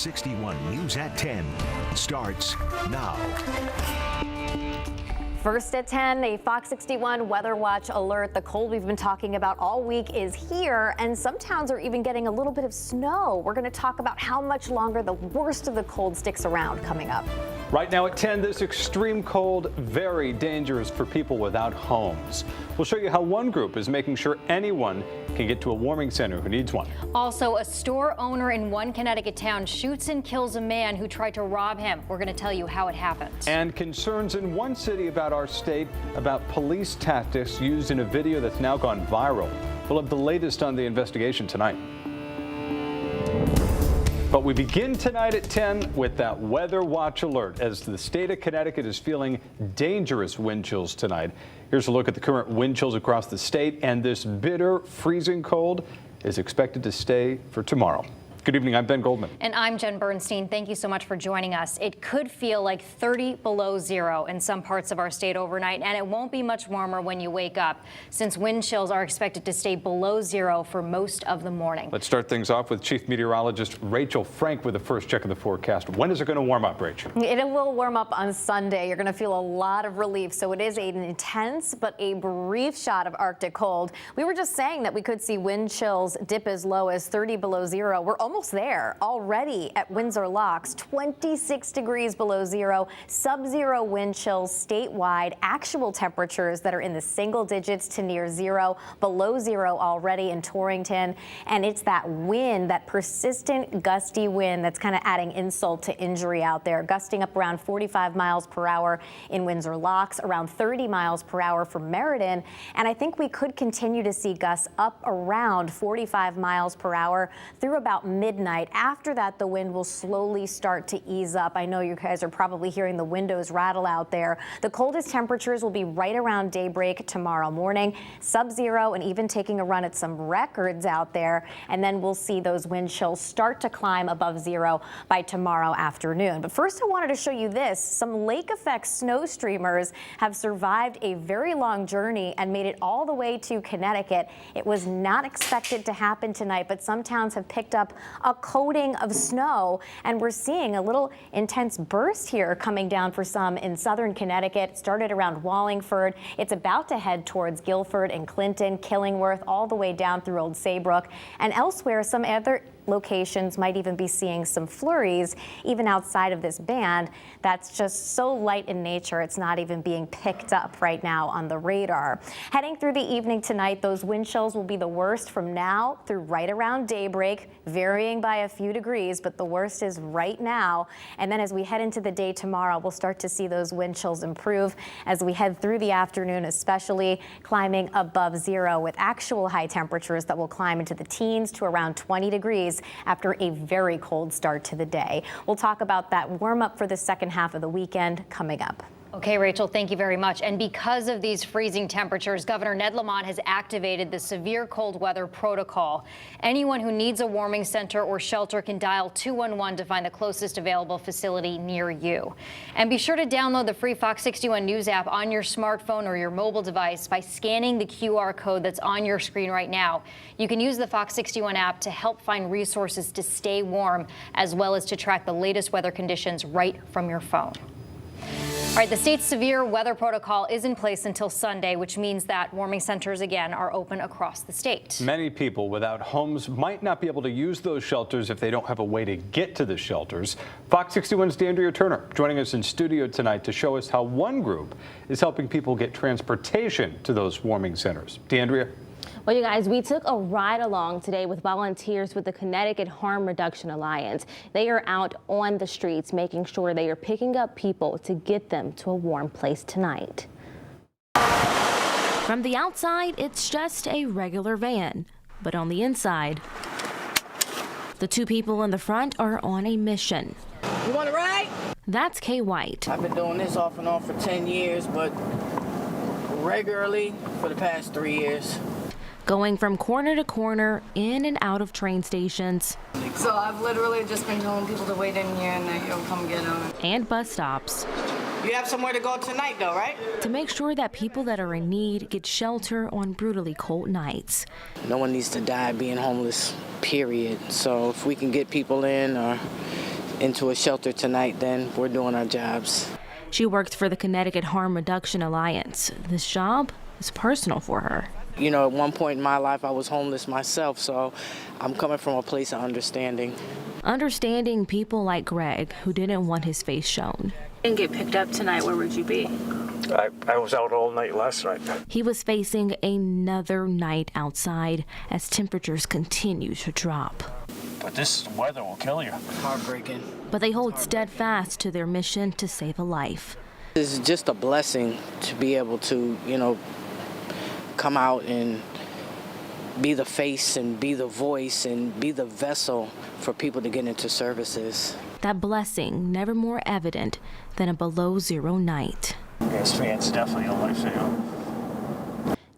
61 News at 10 starts now. First at 10, a Fox 61 Weather Watch alert. The cold we've been talking about all week is here, and some towns are even getting a little bit of snow. We're going to talk about how much longer the worst of the cold sticks around coming up. Right now at 10, this extreme cold, very dangerous for people without homes. We'll show you how one group is making sure anyone can get to a warming center who needs one. Also, a store owner in one Connecticut town shoots and kills a man who tried to rob him. We're going to tell you how it happened. And concerns in one city about our state about police tactics used in a video that's now gone viral. We'll have the latest on the investigation tonight. But we begin tonight at 10 with that weather watch alert as the state of Connecticut is feeling dangerous wind chills tonight. Here's a look at the current wind chills across the state, and this bitter freezing cold is expected to stay for tomorrow. Good evening, I'm Ben Goldman. And I'm Jen Bernstein. Thank you so much for joining us. It could feel like 30 below zero in some parts of our state overnight, and it won't be much warmer when you wake up, since wind chills are expected to stay below zero for most of the morning. Let's start things off with Chief Meteorologist Rachel Frank with the first check of the forecast. When is it going to warm up, Rachel? It will warm up on Sunday. You're going to feel a lot of relief. So it is an intense but a brief shot of Arctic cold. We were just saying that we could see wind chills dip as low as 30 below zero. We're almost there already at Windsor Locks, 26 degrees below zero, sub-zero wind chills statewide, actual temperatures that are in the single digits to near zero, below zero already in Torrington. And it's that wind, that persistent gusty wind that's kind of adding insult to injury out there, gusting up around 45 miles per hour in Windsor Locks, around 30 miles per hour for Meriden. And I think we could continue to see gusts up around 45 miles per hour through about midnight. After that, the wind will slowly start to ease up. I know you guys are probably hearing the windows rattle out there. The coldest temperatures will be right around daybreak tomorrow morning, sub-zero, and even taking a run at some records out there. And then we'll see those wind chills start to climb above zero by tomorrow afternoon. But first, I wanted to show you this. Some lake effect snow streamers have survived a very long journey and made it all the way to Connecticut. It was not expected to happen tonight, but some towns have picked up a coating of snow, and we're seeing a little intense burst here coming down for some in southern Connecticut. It started around Wallingford. It's about to head towards Guilford and Clinton, Killingworth, all the way down through Old Saybrook, and elsewhere some other locations might even be seeing some flurries even outside of this band. That's just so light in nature, it's not even being picked up right now on the radar. Heading through the evening tonight, those wind chills will be the worst from now through right around daybreak, varying by a few degrees, but the worst is right now. And then as we head into the day tomorrow, we'll start to see those wind chills improve as we head through the afternoon, especially climbing above zero with actual high temperatures that will climb into the teens to around 20 degrees after a very cold start to the day. We'll talk about that warm up for the second half of the weekend coming up. Okay, Rachel, thank you very much. And because of these freezing temperatures, Governor Ned Lamont has activated the severe cold weather protocol. Anyone who needs a warming center or shelter can dial 211 to find the closest available facility near you. And be sure to download the free Fox 61 News app on your smartphone or your mobile device by scanning the QR code that's on your screen right now. You can use the Fox 61 app to help find resources to stay warm, as well as to track the latest weather conditions right from your phone. All right, the state's severe weather protocol is in place until Sunday, which means that warming centers again are open across the state. Many people without homes might not be able to use those shelters if they don't have a way to get to the shelters. Fox 61's DeAndrea Turner joining us in studio tonight to show us how one group is helping people get transportation to those warming centers. DeAndrea? Well, you guys, we took a ride along today with volunteers with the Connecticut Harm Reduction Alliance. They are out on the streets making sure they are picking up people to get them to a warm place tonight. From the outside, it's just a regular van, but on the inside, the two people in the front are on a mission. You want to ride? That's Kay White. I've been doing this off and on for 10 years, but regularly for the past 3 years. Going from corner to corner, in and out of train stations. So I've literally just been telling people to wait in here and that you'll come get them. And bus stops. You have somewhere to go tonight though, right? To make sure that people that are in need get shelter on brutally cold nights. No one needs to die being homeless, period. So if we can get people in or into a shelter tonight, then we're doing our jobs. She worked for the Connecticut Harm Reduction Alliance. This job is personal for her. You know, at one point in my life, I was homeless myself, so I'm coming from a place of understanding. Understanding people like Greg, who didn't want his face shown. Didn't get picked up tonight, where would you be? I was out all night last night. He was facing another night outside as temperatures continue to drop. But this weather will kill you. Heartbreaking. But they hold steadfast to their mission to save a life. This is just a blessing to be able to, you know, come out and be the face and be the voice and be the vessel for people to get into services. That blessing never more evident than a below-zero night. Yes, it's definitely a lifesaver.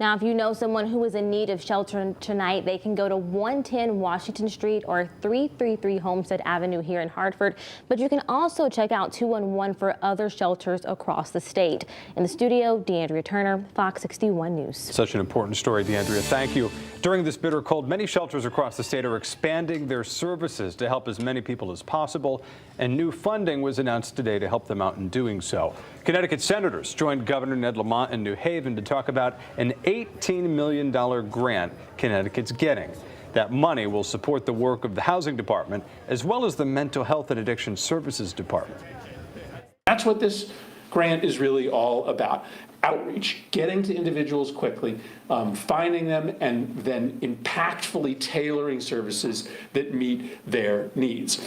Now, if you know someone who is in need of shelter tonight, they can go to 110 Washington Street or 333 Homestead Avenue here in Hartford. But you can also check out 211 for other shelters across the state. In the studio, DeAndrea Turner, Fox 61 News. Such an important story, DeAndrea. Thank you. During this bitter cold, many shelters across the state are expanding their services to help as many people as possible, and new funding was announced today to help them out in doing so. Connecticut senators joined Governor Ned Lamont in New Haven to talk about an $18 million grant Connecticut's getting. That money will support the work of the Housing Department as well as the Mental Health and Addiction Services Department. That's what this grant is really all about. Outreach, getting to individuals quickly, finding them, and then impactfully tailoring services that meet their needs.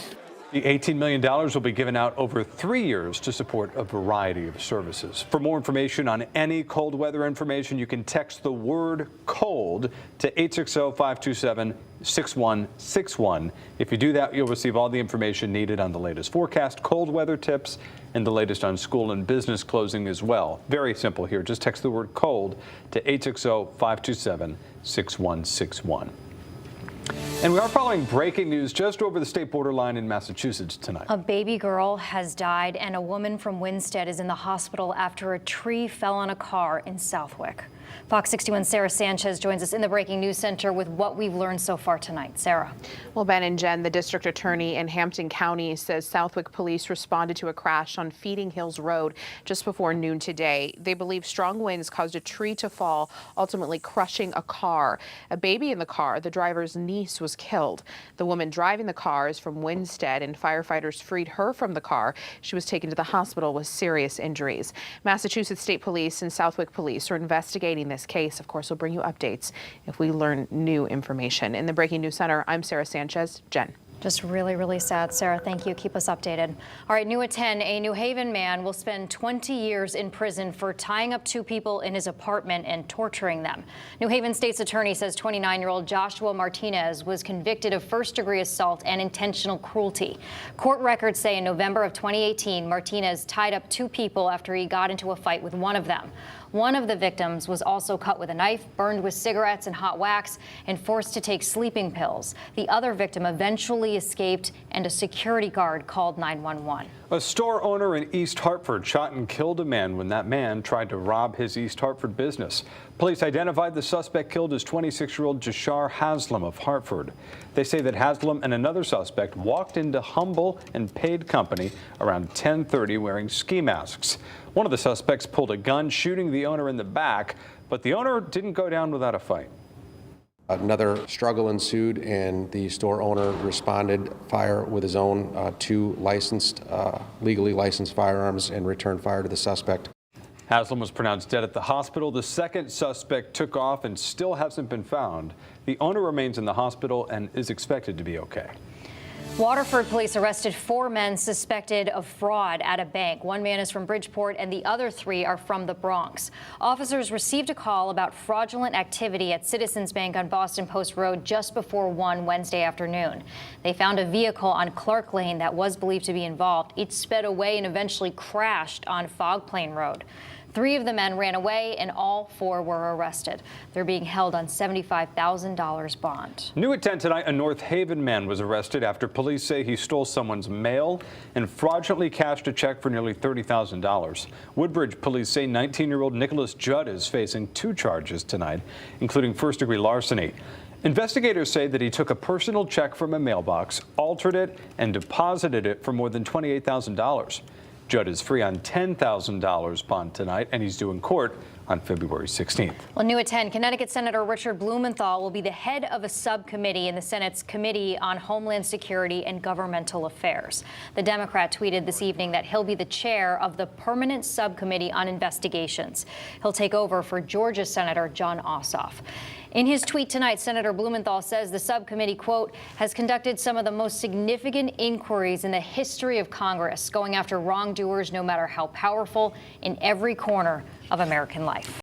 The $18 million will be given out over 3 years to support a variety of services. For more information on any cold weather information, you can text the word cold to 860-527-6161. If you do that, you'll receive all the information needed on the latest forecast, cold weather tips, and the latest on school and business closing as well. Very simple here. Just text the word cold to 860-527-6161. And we are following breaking news just over the state borderline in Massachusetts tonight. A baby girl has died and a woman from Winstead is in the hospital after a tree fell on a car in Southwick. Fox 61's Sarah Sanchez joins us in the Breaking News Center with what we've learned so far tonight. Sarah. Well, Ben and Jen, the district attorney in Hampton County says Southwick police responded to a crash on Feeding Hills Road just before noon today. They believe strong winds caused a tree to fall, ultimately crushing a car. A baby in the car, the driver's niece, was killed. The woman driving the car is from Winstead, and firefighters freed her from the car. She was taken to the hospital with serious injuries. Massachusetts State Police and Southwick Police are investigating this case. Of course, we'll bring you updates if we learn new information. In the Breaking News Center, I'm Sarah Sanchez. Jen. Just really, really sad. Sarah, thank you. Keep us updated. All right, new at 10, a New Haven man will spend 20 years in prison for tying up two people in his apartment and torturing them. New Haven State's attorney says 29-year-old Joshua Martinez was convicted of first-degree assault and intentional cruelty. Court records say in November of 2018, Martinez tied up two people after he got into a fight with one of them. One of the victims was also cut with a knife, burned with cigarettes and hot wax, and forced to take sleeping pills. The other victim eventually escaped, and a security guard called 911. A store owner in East Hartford shot and killed a man when that man tried to rob his East Hartford business. Police identified the suspect killed as 26-year-old Jashar Haslam of Hartford. They say that Haslam and another suspect walked into Humble and Paid Company around 10:30 wearing ski masks. One of the suspects pulled a gun, shooting the owner in the back, but the owner didn't go down without a fight. Another struggle ensued, and the store owner responded fire with his own two legally licensed firearms and returned fire to the suspect. Haslam was pronounced dead at the hospital. The second suspect took off and still hasn't been found. The owner remains in the hospital and is expected to be okay. Waterford police arrested 4 men suspected of fraud at a bank. One man is from Bridgeport and the other 3 are from the Bronx. Officers received a call about fraudulent activity at Citizens Bank on Boston Post Road just before 1 Wednesday afternoon. They found a vehicle on Clark Lane that was believed to be involved. It sped away and eventually crashed on Fog Plain Road. 3 of the men ran away and all 4 were arrested. They're being held on $75,000 bond. New at 10 tonight, a North Haven man was arrested after police say he stole someone's mail and fraudulently cashed a check for nearly $30,000. Woodbridge police say 19-year-old Nicholas Judd is facing 2 charges tonight, including first-degree larceny. Investigators say that he took a personal check from a mailbox, altered it, and deposited it for more than $28,000. Judd is free on $10,000 bond tonight, and he's due in court on February 16th. Well, new at 10, Connecticut Senator Richard Blumenthal will be the head of a subcommittee in the Senate's Committee on Homeland Security and Governmental Affairs. The Democrat tweeted this evening that he'll be the chair of the Permanent Subcommittee on Investigations. He'll take over for Georgia Senator Jon Ossoff. In his tweet tonight, Senator Blumenthal says the subcommittee, quote, has conducted some of the most significant inquiries in the history of Congress, going after wrongdoers no matter how powerful in every corner of American life.